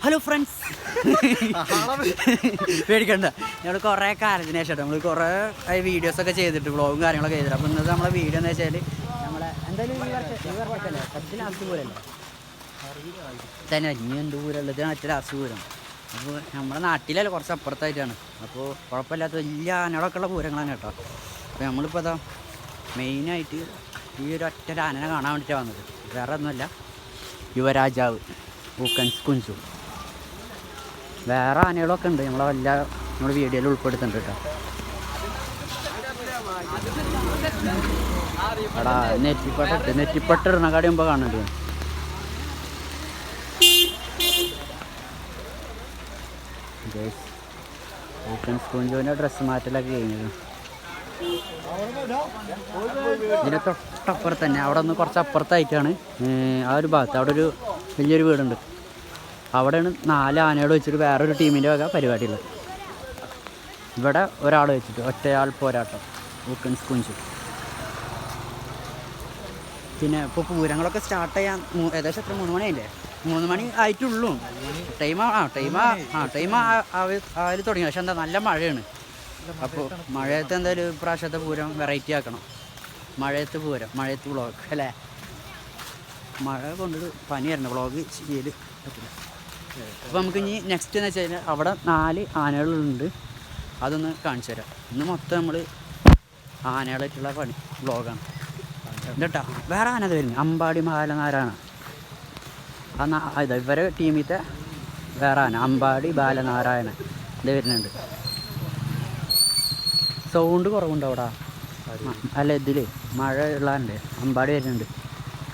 Hello friends, പേടിക്കണ്ട. ഞങ്ങൾ കുറേ കാലത്തിന് ശേഷം നമ്മൾ കുറേ വീഡിയോസൊക്കെ ചെയ്തിട്ട് വ്ളോഗും കാര്യങ്ങളൊക്കെ ചെയ്തിട്ട്. അപ്പോൾ ഇന്നത്തെ നമ്മളെ വീഡിയോ എന്ന് വെച്ചാൽ നമ്മളെ എന്തായാലും ഈ വർഷത്തല്ലേ പറ്റി ലാസ്റ്റ് പൂരല്ലേ തന്നെ ഇനി എന്ത് പൂരമുള്ളത് മറ്റേ ലാസ്റ്റ് പൂരം. അപ്പോൾ നമ്മുടെ നാട്ടിലല്ല കുറച്ച് അപ്പുറത്തായിട്ടാണ്. അപ്പോൾ കുഴപ്പമില്ലാത്ത വലിയ ആനകളൊക്കെ ഉള്ള പൂരങ്ങളാണ് കേട്ടോ. അപ്പോൾ നമ്മളിപ്പോൾ അതാ മെയിനായിട്ട് ഈ ഒരു ഒറ്റ ആനനെ കാണാൻ വേണ്ടിയിട്ടാണ് വന്നത്. വേറെ ഒന്നുമല്ല, യുവരാജാവ് പൂക്കൻസ് കുഞ്ചു. വേറെ ആനകളൊക്കെ ഉണ്ട്, നമ്മൾ വീഡിയോയിൽ ഉൾപ്പെടുത്തുന്നുണ്ട് കേട്ടോ. എടാ നെറ്റിപ്പട്ട് ഇടണ കാടി മുമ്പ് കാണുന്നുണ്ട്. പൂക്കൻസ് കുഞ്ചുവിൻ്റെ ഡ്രസ്സ് മാറ്റലൊക്കെ കഴിഞ്ഞത്. ഇതിന് തൊട്ടപ്പുറത്ത് തന്നെ, അവിടെ നിന്ന് കുറച്ച് അപ്പുറത്തായിട്ടാണ് ആ ഒരു ഭാഗത്ത് അവിടെ ഒരു വലിയൊരു വീടുണ്ട്. അവിടെയാണ് 4 ആനകൾ വെച്ചിട്ട് വേറൊരു ടീമിൻ്റെ വക പരിപാടിയുള്ളത്. ഇവിടെ ഒരാൾ വെച്ചിട്ട് ഒറ്റയാൾ പോരാട്ടം പൂക്കൻസ് കുഞ്ചു. പിന്നെ ഇപ്പോൾ പൂരങ്ങളൊക്കെ സ്റ്റാർട്ട് ചെയ്യാൻ ഏകദേശം എത്ര 3 മണിയായില്ലേ? 3 മണി ആയിട്ടുള്ളൂ. ടൈം ആയി തുടങ്ങി. പക്ഷെ എന്താ നല്ല മഴയാണ്. അപ്പോൾ മഴയത്ത് എന്തായാലും പ്രാവശ്യത്തെ പൂരം വെറൈറ്റി ആക്കണം. മഴയത്ത് പൂരം, മഴയത്ത് വ്ളോഗ് അല്ലേ? മഴ കൊണ്ടൊരു പനി വരണം, വ്ളോഗ് ചെയ്യൽ പറ്റില്ല. അപ്പോൾ നമുക്ക് ഇനി നെക്സ്റ്റ് എന്ന് വെച്ച് കഴിഞ്ഞാൽ അവിടെ 4 ആനകളുണ്ട്, അതൊന്ന് കാണിച്ചു തരാം. ഇന്ന് മൊത്തം നമ്മൾ ആനകളായിട്ടുള്ള പണി വ്ളോഗാണ് കേട്ടോ. വേറെ ആന വരുന്നത് അമ്പാടി ബാലനാരായണ. ഇവരെ ടീമിലത്തെ വേറെ ആന അമ്പാടി ബാലനാരായണ ഇത് വരുന്നുണ്ട്. സൗണ്ട് കുറവുണ്ട് അവിടെ. അല്ല, ഇതിൽ മഴ ഉള്ളതുണ്ട്. അമ്പാടി വരുന്നുണ്ട്.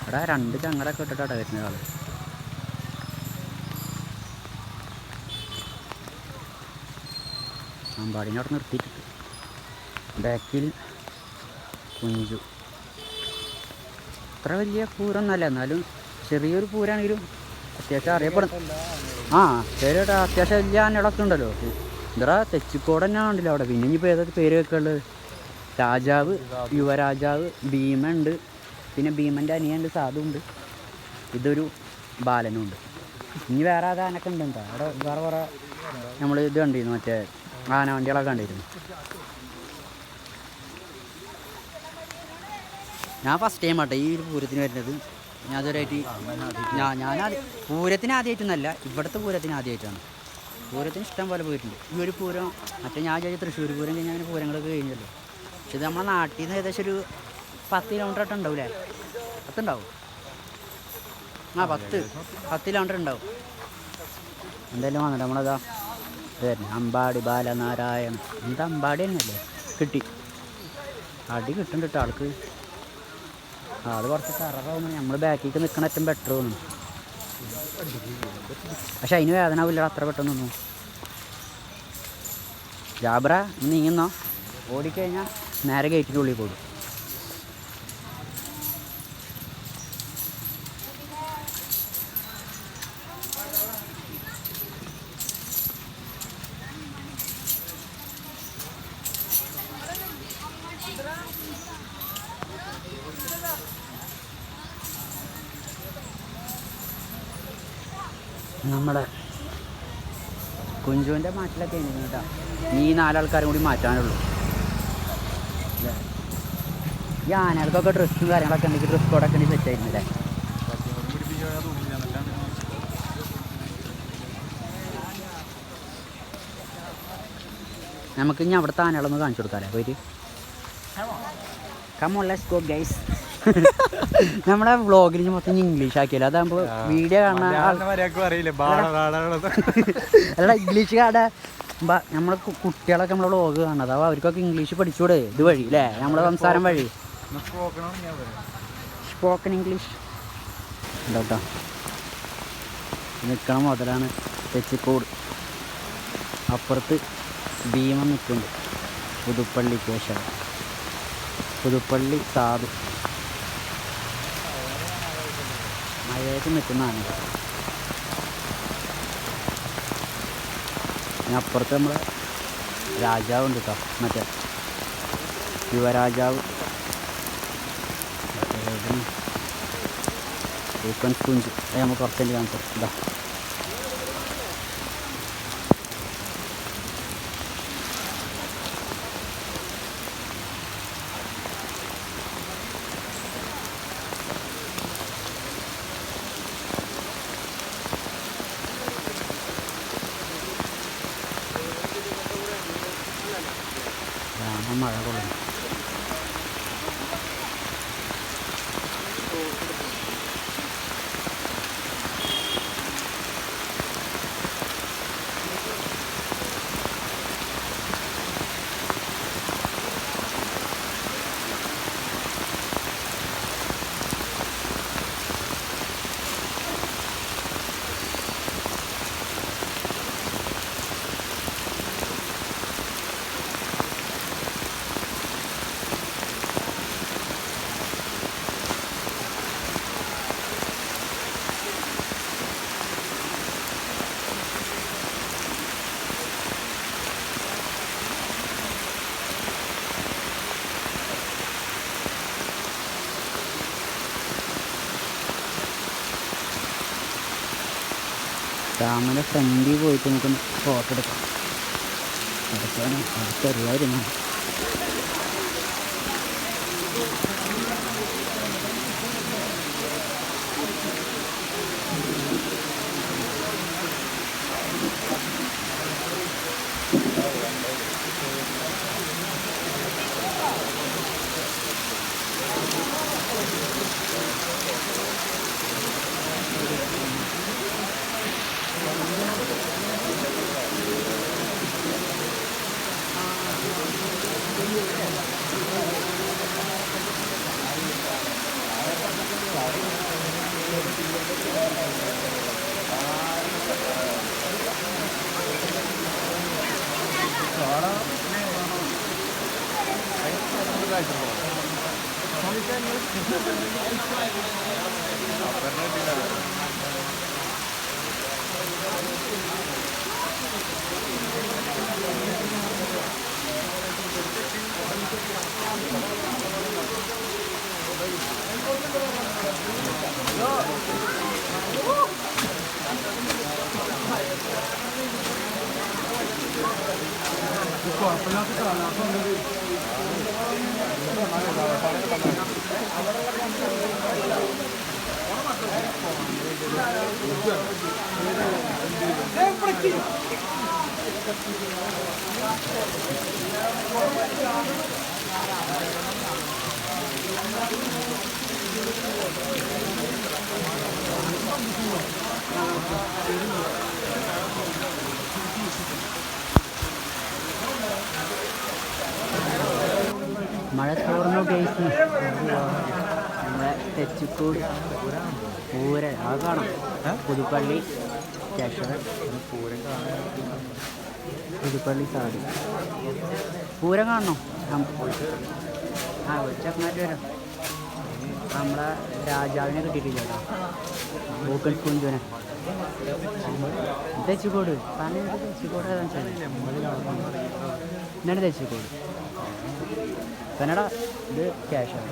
ഇവിടെ 2 ചങ്ങടൊക്കെ ഇട്ടിട്ടാണ് വരുന്നത് ആൾ. അമ്പാടിനെ അവിടെ നിർത്തിയിട്ടുണ്ട്. ബാക്കിൽ കുഞ്ചു. അത്ര വലിയ പൂരമൊന്നുമല്ല, എന്നാലും ചെറിയൊരു പൂരാണെങ്കിലും അത്യാവശ്യം അറിയപ്പെടും. ശരി കേട്ടോ. അത്യാവശ്യം വലിയ ആനകളൊക്കെ ഉണ്ടല്ലോ. എന്താ തെച്ചിക്കോട് തന്നെ ഉണ്ടല്ലോ അവിടെ. പിന്നെ ഇനിയിപ്പോൾ ഏതൊക്കെ പേര് വെക്കുള്ളത്? രാജാവ്, യുവരാജാവ്, ഭീമുണ്ട്. പിന്നെ ഭീമൻ്റെ അനിയുണ്ട്, സാധു ഉണ്ട്. ഇതൊരു ബാലനും ഉണ്ട്. ഇനി വേറെ ആനൊക്കെ ഉണ്ട്. എന്താ അവിടെ വേറെ കുറേ നമ്മൾ ഇത് കണ്ടിരുന്നു, മറ്റേ ആന വണ്ടികളൊക്കെ കണ്ടിരുന്നു. ഞാൻ ഫസ്റ്റ് ടൈം ആട്ടെ ഈ ഒരു പൂരത്തിന് വരുന്നത്. ഞാൻ അതുവരെയായിട്ട് ഞാൻ പൂരത്തിന് ആദ്യമായിട്ടൊന്നല്ല, ഇവിടുത്തെ പൂരത്തിന് ആദ്യമായിട്ടാണ്. പൂരത്തിന് ഇഷ്ടം പോലെ പോയിട്ടുണ്ട്. ഈ ഒരു പൂരം മറ്റേ ഞാൻ ചോദിച്ചാൽ തൃശ്ശൂർ പൂരം കഴിഞ്ഞാൽ അങ്ങനെ പൂരങ്ങളൊക്കെ കഴിഞ്ഞല്ലോ. പക്ഷെ ഇത് നമ്മുടെ നാട്ടിൽ നിന്ന് ഏകദേശം ഒരു 10 കിലോമീറ്റർ ആയിട്ട് ഉണ്ടാവില്ലേ? 10 ഉണ്ടാവും. 10 കിലോമീറ്റർ ഉണ്ടാവും. എന്തായാലും വന്നിട്ട് നമ്മളതാ വരുന്നത് അമ്പാടി ബാലനാരായണൻ. എന്താ അമ്പാടി തന്നെയല്ലേ? കിട്ടി, അടി കിട്ടുന്നുണ്ട് കേട്ടോ ആൾക്ക്. ആൾ കുറച്ച് കറവാകുമ്പോൾ നമ്മൾ ബാക്കിലേക്ക് നിൽക്കണ ഏറ്റവും ബെറ്റർ തോന്നുന്നു. പക്ഷെ അതിന് വേദന ആവില്ല അത്ര പെട്ടെന്നൊന്നും. ജാബ്ര നീങ്ങുന്നോ? ഓടിക്കഴിഞ്ഞാൽ നേരെ ഗേറ്റിൻ്റെ ഉള്ളിൽ പോകും. നമ്മുടെ കുഞ്ചുവിൻ്റെ മാറ്റിലൊക്കെ ഉണ്ട് കേട്ടോ. ഈ 4 ആൾക്കാരും കൂടി മാറ്റാനുള്ളൂ അല്ലേ? ഈ ആനകൾക്കൊക്കെ ഡ്രസ്സും കാര്യങ്ങളൊക്കെ ഉണ്ടെങ്കിൽ ഡ്രസ് കോഡൊക്കെ ഉണ്ടെങ്കിൽ സെറ്റ് ആയിരുന്നില്ലേ? നമുക്ക് ഇനി അവിടുത്തെ ആനകളൊന്ന് കാണിച്ചു കൊടുക്കാമല്ലേ പോയിട്ട്? Come on let's go guys. നമ്മുടെ വ്ളോഗിൽ മൊത്തം ഇംഗ്ലീഷ് ആക്കിയല്ലോ. അതാകുമ്പോൾ വീഡിയോ കാണാൻ അല്ല ഇംഗ്ലീഷ് കാണാൻ നമ്മളെ കുട്ടികളൊക്കെ നമ്മളെ വ്ളോഗ് കാണുന്നത്. അപ്പോൾ അവർക്കൊക്കെ ഇംഗ്ലീഷ് പഠിച്ചുകൂടെ ഇത് വഴി അല്ലേ? നമ്മളെ സംസാരം വഴി സ്പോക്കൺ ഇംഗ്ലീഷ് കേട്ടോ. നിൽക്കണ മുതലാണ് തെച്ചിക്കോട്. അപ്പുറത്ത് ഭീമൻ നിൽക്കുന്നുണ്ട്. പുതുപ്പള്ളി കേശവ, പുതുപ്പള്ളി സാധു. മഴയൊക്കെ നിൽക്കുന്നതാണ്. പിന്നെ അപ്പുറത്ത് നമ്മളെ രാജാവുണ്ട് കേട്ടോ, മറ്റേ യുവരാജാവ്. പൂക്കൻസ് കുഞ്ചു നമുക്ക് കുറച്ചെങ്കിൽ കാണിച്ചു. ഇതാ മഴ കൊള്ളുന്നു. ഡാമിൻ്റെ ഫ്രണ്ടിൽ പോയിട്ട് നമുക്കൊന്ന് ഫോട്ടോ എടുക്കാം. എടുക്കാനും അടുത്തറിയായിരുന്നു. മഴ തോർന്നു കേസ് നമ്മളെ തെച്ചിക്കോട് പൂരം അത് കാണാം. പുതുപ്പള്ളി സ്റ്റേഷൻ പുതുപ്പള്ളി സാധി പൂരം കാണണം. വിളിച്ചക്കനായിട്ട് വരാം. നമ്മളെ രാജാവിനെ കിട്ടിയിട്ടില്ല കേട്ടോ. പൂക്കൽ കുഞ്ചുനെ തെച്ചിക്കോട് പറഞ്ഞ തെച്ചിക്കോട് എന്നാണ് തെച്ചിക്കോട് കന്നഡ. ഇത് ക്യാഷാണ്.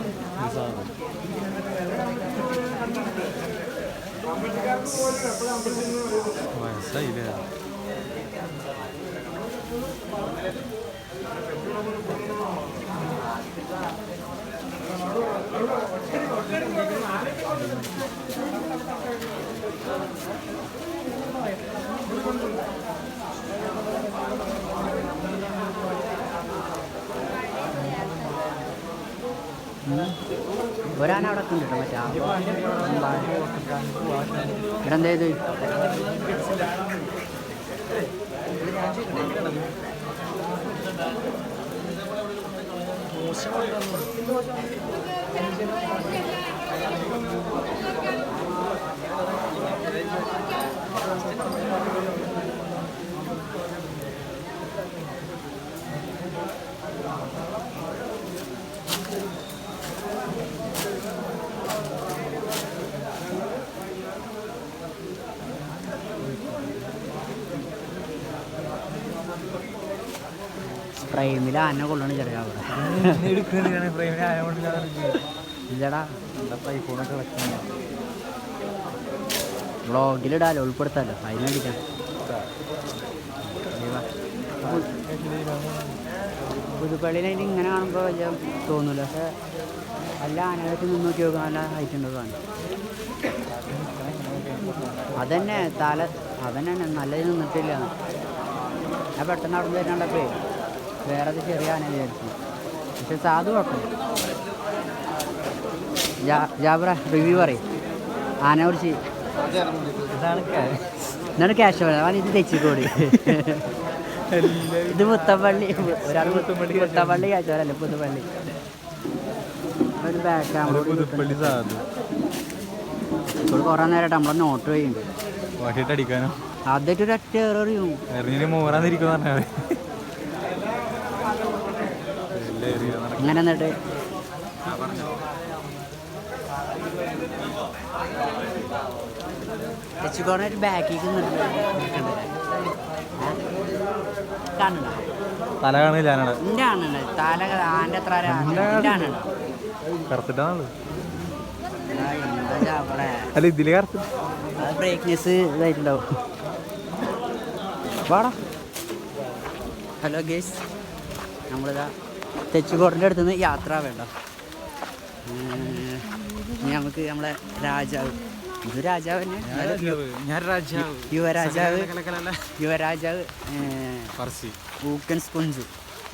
ഒരാന അവിടെ ഉണ്ട് കേട്ടോ. മറ്റേ ഇവിടെ എന്താ ഇത് ഫ്രെയിമിൽ ആന കൊള്ളണ ചെറിയ ഇല്ലടാ. ഐഫോണൊക്കെ വെക്കാൻ വ്ളോഗിലിടാലോ, ഉൾപ്പെടുത്താമല്ലോ. അതിന് വേണ്ടിയിട്ടാണ്. പുതുപ്പള്ളിയിൽ ഇങ്ങനെ കാണുമ്പോൾ വലിയ തോന്നില്ല. പക്ഷെ നല്ല ആനകൾക്ക് 300 നോക്കാൻ നല്ല ഹൈറ്റ് ഉണ്ടതാണ്. അതന്നെ അതന്നെ നല്ലത് നിന്നിട്ടില്ല. ഞാൻ പെട്ടെന്ന് അവിടെ നിന്ന് വരുന്നുണ്ടപ്പോൾ വേറെ ചെറിയ ആന വിചാരിച്ചു. പക്ഷെ സാധു കുഴപ്പമില്ല. ജാബ്ര റിവ്യൂ പറയും ആനെ കുറിച്ച്. ഇതാണ് ക്യാഷ് അവൻ. ഇത് തെച്ചിക്കോട്, ഇത് പുത്തപ്പള്ളി. ഒരാൾ പുത്തപ്പള്ളി കാഴ്ചവരല്ല, പുതുപ്പള്ളി. ഒരു ബാക്ക് ക്യാമറ ഇപ്പോൾ കുറേ നേരമായിട്ട് നമ്മളെ നോട്ട് ചെയ്യുന്നുണ്ട്. അടിക്കാനോ ആദ്യമായിട്ട് ഒരു ഒറ്റ എറിയും മോറാന്നിരിക്കും അങ്ങനെ. എന്നിട്ട് തെച്ചിക്കോടായിട്ട് ബാക്കിലേക്ക് കാണണ്ട. തല കാണില്ല എൻ്റെ ആണുണ്ട് തല. ആൻ്റെ അത്ര ആണുണ്ട്. കറുത്തിട്ടാണല്ലോ. എന്താ അല്ല ഇതില് കറുത്ത് അത് ബ്രേക്ക്നെസ് ഇതായിട്ടുണ്ടാവും. വാടാ. ഹലോ ഗേസ്, നമ്മളിതാ തെച്ചിക്കോടിൻ്റെ അടുത്ത് നിന്ന് യാത്ര വേണ്ട. ഇനി നമുക്ക് നമ്മളെ രാജാവ്, ഇത് രാജാവ് തന്നെ, യുവരാജാവ് ഊക്കൻസ് കുഞ്ചു.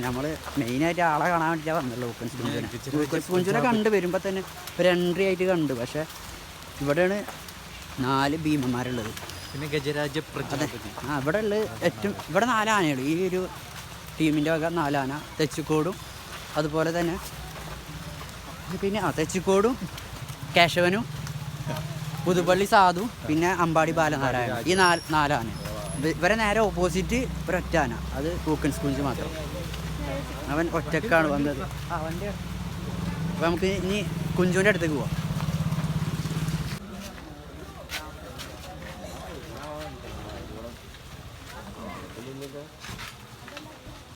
നമ്മൾ മെയിനായിട്ട് ആളെ കാണാൻ വേണ്ടിയിട്ടാണ് വന്നുള്ളൂ. ഊക്കൻസ് കുഞ്ചിനെ കണ്ട് വരുമ്പോൾ തന്നെ ഒരു എൻട്രി ആയിട്ട് കണ്ടു. പക്ഷേ ഇവിടെയാണ് 4 ഭീമന്മാരുള്ളത്. പിന്നെ ഗജരാജ പ്രജാപതി. ഇവിടെ ഉള്ളത് ഏറ്റവും ഇവിടെ 4 ആനയുള്ളൂ. ഈ ഒരു ടീമിൻ്റെ വക 4 ആന. തെച്ചിക്കോടും അതുപോലെ തന്നെ പിന്നെ തെച്ചിക്കോടും കേശവനും പുതുപ്പള്ളി സാധു പിന്നെ അമ്പാടി ബാലനാരായണ. ഈ 4 ആന. ഇവരെ നേരെ ഓപ്പോസിറ്റ് ഒരൊറ്റ ആന, അത് ഊക്കൻസ് കുഞ്ച് മാത്രം. അവൻ ഒറ്റക്കാണ് വന്നത്. അപ്പോൾ നമുക്ക് ഇനി കുഞ്ചുവിൻ്റെ അടുത്തേക്ക് പോവാം.